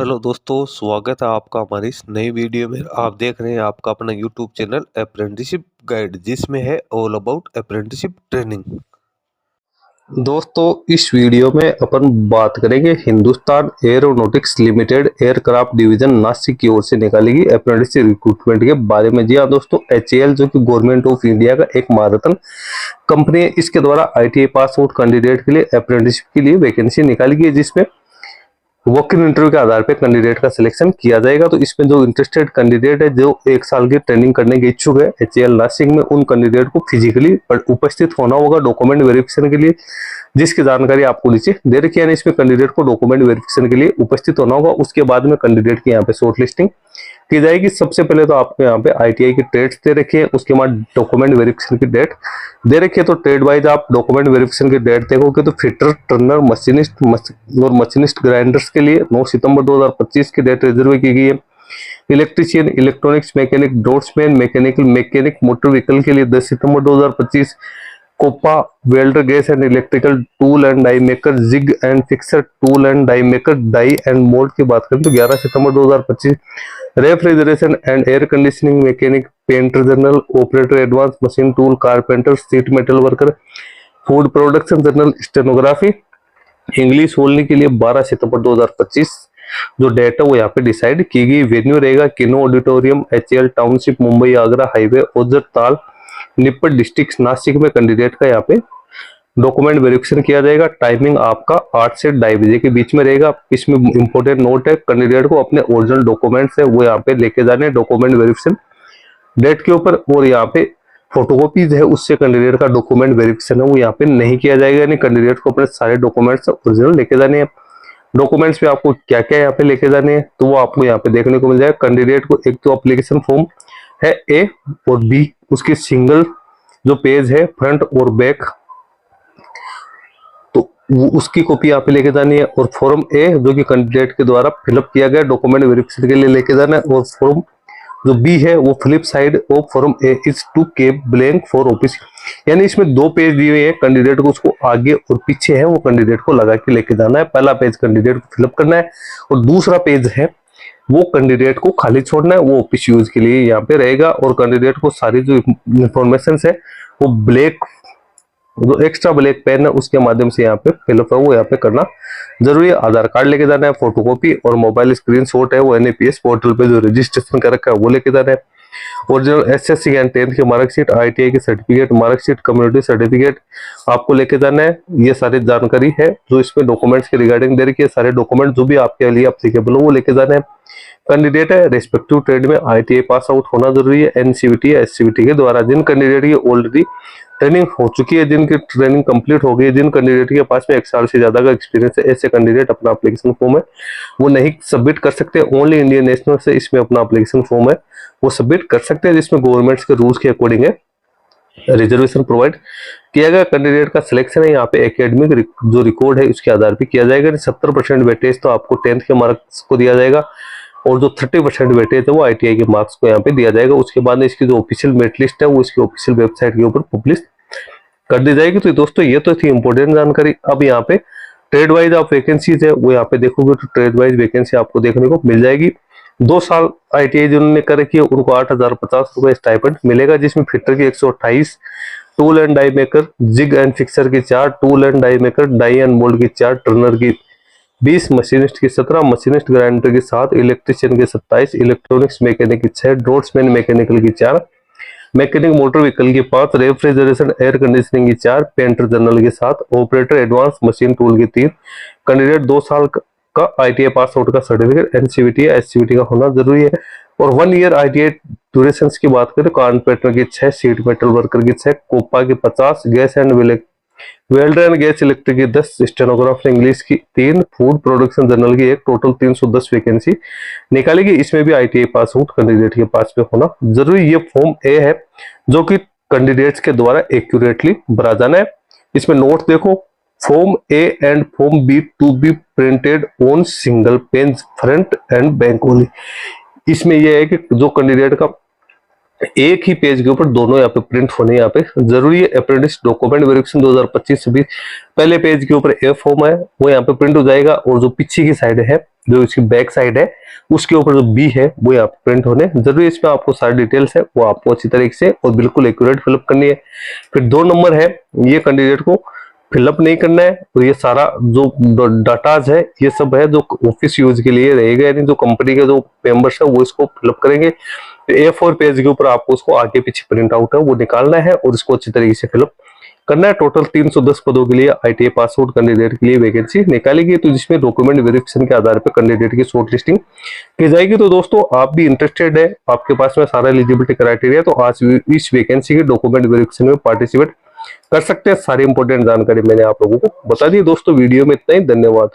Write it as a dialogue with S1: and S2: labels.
S1: Hello दोस्तों, स्वागत है आपका हमारी इस नई वीडियो में। आप देख रहे हैं आपका अपना यूट्यूब चैनल अप्रेंटिसशिप गाइड, जिसमें है ऑल अबाउट अप्रेंटिसशिप ट्रेनिंग। दोस्तों, इस वीडियो में अपन बात करेंगे Hindustan aeronautics limited aircraft division Nashik की ओर से निकाली गई अप्रेंटिसशिप रिक्रूटमेंट के बारे में। जी हाँ दोस्तों, एचएएल जो कि गवर्नमेंट ऑफ इंडिया का एक महारत्न कंपनी है, इसके द्वारा आईटीआई पास आउट कैंडिडेट के लिए अप्रेंटिसशिप के लिए वैकेंसी निकाली गई है, जिसमें वॉक इन इंटरव्यू के आधार पर कैंडिडेट का सिलेक्शन किया जाएगा। तो इसमें जो इंटरेस्टेड कैंडिडेट है, जो 1 साल की ट्रेनिंग करने के इच्छुक है एचएएल नासिक में, उन कैंडिडेट को फिजिकली उपस्थित होना होगा डॉक्यूमेंट वेरिफिकेशन के लिए, जिसकी जानकारी आपको नीचे दे रखी है। इसमें कैंडिडेट को डॉक्यूमेंट वेरिफिकेशन के लिए उपस्थित होना होगा। उसके बाद में कैंडिडेट की यहाँ पे शॉर्ट लिस्टिंग की जाएगी। सबसे पहले तो आपको यहाँ पे आईटीआई की ट्रेड्स दे रखी है, उसके बाद डॉक्यूमेंट वेरिफिकेशन की डेट दे रखी है। तो ट्रेड वाइज आप डॉक्यूमेंट वेरिफिकेशन की डेट देखोगे तो फिटर, टर्नर, मशीनिस्ट और मशीनिस्ट ग्राइंडर्स के लिए 9 सितंबर 2025 की डेट रिजर्व की गई है। Electrician, electronics mechanic, draughtsman, mechanic motor vehicle के लिए 10 सितंबर 2025। COPA welder, gas and electrical tool and die maker, jig and fixture tool and die maker, die and mould की बात करें तो 11 सितंबर 2025। Refrigeration and air conditioning mechanic, painter general, operator advance machine tool, carpenter, sheet metal worker, food production general, stenography, English बोलने के लिए 12 सितंबर 2025 जो date है वो यहाँ पे डिसाइड की गई। वेन्यू रहेगा किनो auditorium, HAL township, Mumbai Agra highway, Ojhar ताल, निप्पट डिस्ट्रिक्ट नासिक में कैंडिडेट का यहाँ पे डॉक्यूमेंट वेरिफिकेशन किया जाएगा। टाइमिंग आपका 8 से 2:30 बजे के बीच में रहेगा। इसमें इंपॉर्टेंट नोट है, कैंडिडेट को अपने ओरिजिनल डॉक्यूमेंट्स है वो यहाँ पे लेके जाने डॉक्यूमेंट वेरिफिकेशन डेट के ऊपर, और यहाँ पे फोटोकॉपीज है उससे कैंडिडेट का डॉक्यूमेंट वेरिफिकेशन है वो यहाँ पे नहीं किया जाएगा। यानी कैंडिडेट को अपने सारे डॉक्यूमेंट्स ओरिजिनल लेके जाने हैं। डॉक्यूमेंट्स पे आपको क्या क्या यहाँ पे लेके जाने हैं तो वो आपको यहाँ पे देखने को मिल जाएगा। कैंडिडेट को एक तो एप्लीकेशन फॉर्म है ए और बी, उसकी सिंगल जो पेज है फ्रंट और बैक, तो वो उसकी कॉपी यहाँ पे लेके जानी है। और फॉर्म ए जो कि कैंडिडेट के द्वारा फिलअप किया गया डॉक्यूमेंट वेरिफिकेशन के लिए लेके जाना है। और फॉर्म जो बी है वो flip side of form A is to keep blank for office. यानी इसमें 2 पेज दिए हुए हैं, कैंडिडेट को उसको आगे और पीछे है वो कैंडिडेट को लगा के लेके जाना है। पहला पेज कैंडिडेट को फिलअप करना है और दूसरा पेज है वो कैंडिडेट को खाली छोड़ना है, वो ऑफिस यूज के लिए यहाँ पे रहेगा। और कैंडिडेट को सारी जो इंफॉर्मेशन है वो ब्लैक, जो एक्स्ट्रा ब्लैक पेन है उसके माध्यम से यहाँ पे फिलअप है वो यहाँ पे करना जरूरी है। आधार कार्ड लेके जाना है, फोटोकॉपी और मोबाइल स्क्रीनशॉट है वो एनएपीएस पोर्टल पे जो रजिस्ट्रेशन कर रखा है वो लेके जाना है। ओरिजिनल एसएससी एंड 10th की मार्कशीट, आईटीआई की सर्टिफिकेट, मार्कशीट, कम्युनिटी सर्टिफिकेट आपको लेके जाना है। ये सारी जानकारी है जो इसमें डॉक्यूमेंट्स के रिगार्डिंग दे रखी है। सारे डॉक्यूमेंट जो भी आपके लिए एप्लीकेबल हो वो लेके जाना है। कैंडिडेट है रेस्पेक्टिव ट्रेड में आईटीआई पास आउट होना जरूरी है एनसीवीटी या एससीवीटी के द्वारा। जिन कैंडिडेट की ऑलरेडी ट्रेनिंग हो चुकी है, जिनकी ट्रेनिंग कंप्लीट हो गई है, जिन कैंडिडेट के पास में 1 साल से ज्यादा का एक्सपीरियंस है, ऐसे कैंडिडेट अपना एप्लीकेशन फॉर्म है वो नहीं सबमिट कर सकते। ओनली इंडियन नेशनल से इसमें अपना एप्लीकेशन फॉर्म है वो सबमिट कर सकते हैं, जिसमें गवर्नमेंट्स के रूल्स के अकॉर्डिंग है रिजर्वेशन प्रोवाइड किया गया। कैंडिडेट का सिलेक्शन है यहाँ पे एकेडमिक जो रिकॉर्ड है उसके आधार पर किया जाएगा। 70% वेटेज तो आपको 10th के मार्क्स को दिया जाएगा और जो 30% वेटेज है वो आईटीआई के मार्क्स को यहाँ पे दिया जाएगा। उसके बाद इसकी जो ऑफिशियल मेरिट लिस्ट है वो इसकी ऑफिशियल वेबसाइट के ऊपर पब्लिश कर दी जाएगी। तो दोस्तों ये तो थी इंपॉर्टेंट जानकारी। अब यहाँ पे ट्रेड वाइज आप वैकेंसीज है वो यहाँ पे देखोगे तो ट्रेड वाइज वैकेंसी आपको देखने को मिल जाएगी। 2 साल आईटीआई जिन्होंने कर रखी है उनको 8,050 रुपए स्टाइपेंड मिलेगा, जिसमें फिटर की 128, tool and die maker, jig and fixer की 4, tool and die maker, die and mould की 4, टर्नर की 20, मशीनिस्ट की 17, मशीनिस्ट ग्राइंडर की 7, इलेक्ट्रीशियन की 27, इलेक्ट्रॉनिक्स मैकेनिक की 6, ड्रॉट्समैन मैकेनिकल की 4, मैकेनिक मोटर व्हीकल की 5, रेफ्रिजरेशन एयर कंडीशनिंग की 4, पेंटर जनरल की 7, ऑपरेटर एडवांस मशीन टूल की 3। कैंडिडेट 2 साल का आईटीआई पास आउट का सर्टिफिकेट एनसीवीटी या एससीवीटी का होना जरूरी है। और 1 ईयर आईटीआई ड्यूरेशन की बात करें तो कारपेंटर की 6, सीट मेटल वर्कर की 6, कोपा की 50, gas and welder and gas electric की 10, स्टेनोग्राफर इंग्लिश की 3, फूड प्रोडक्शन जनरल की 1, टोटल 310 वैकेंसी निकाली गई। इसमें भी आईटीआई पास आउट कैंडिडेट के पास में होना जरूरी। ये फॉर्म ए है जो कि कैंडिडेट्स के द्वारा एक्यूरेटली भरा जाना है। इसमें नोट देखो, form A and form B to be printed on single page front and back only. इसमें यह है कि जो कैंडिडेट का एक ही पेज के ऊपर दोनों यहाँ पे प्रिंट होने यहाँ पे जरूरी है। अप्रेंटिस डॉक्यूमेंट वेरिफिकेशन 2025-26 पहले पेज के ऊपर ए फॉर्म है वो यहाँ पे प्रिंट हो जाएगा, और जो पीछे की साइड है, जो इसकी बैक साइड है, उसके ऊपर जो बी है वो यहाँ पे प्रिंट होने जरूरी है। इसमें आपको सारी डिटेल्स है वो आपको अच्छी तरीके से और बिल्कुल एक्यूरेट फिलअप करनी है। फिर 2 नंबर है, ये कैंडिडेट को फिलअप नहीं करना है, तो ये सारा जो डाटाज है ये सब है जो ऑफिस यूज के लिए रहेगा, यानी जो कंपनी के जो मेंबर्स है वो इसको फिलअप करेंगे। तो A4 पेज के ऊपर आपको उसको आगे पीछे प्रिंट आउट है वो निकालना है और इसको अच्छी तरीके से फिलअप करना है। टोटल 310 पदों के लिए ITI पास आउट कैंडिडेट के लिए वैकेंसी निकाली गई, तो जिसमें डॉक्यूमेंट वेरिफिकेशन के आधार पर कैंडिडेट की शॉर्ट लिस्टिंग की जाएगी। तो दोस्तों आप भी इंटरेस्टेड है, आपके पास में सारा एलिजिबिलिटी क्राइटेरिया, तो आज इस वैकेंसी के डॉक्यूमेंट वेरिफिकेशन में पार्टिसिपेट कर सकते हैं। सारी इंपॉर्टेंट जानकारी मैंने आप लोगों को बता दी। दोस्तों वीडियो में इतना ही, धन्यवाद।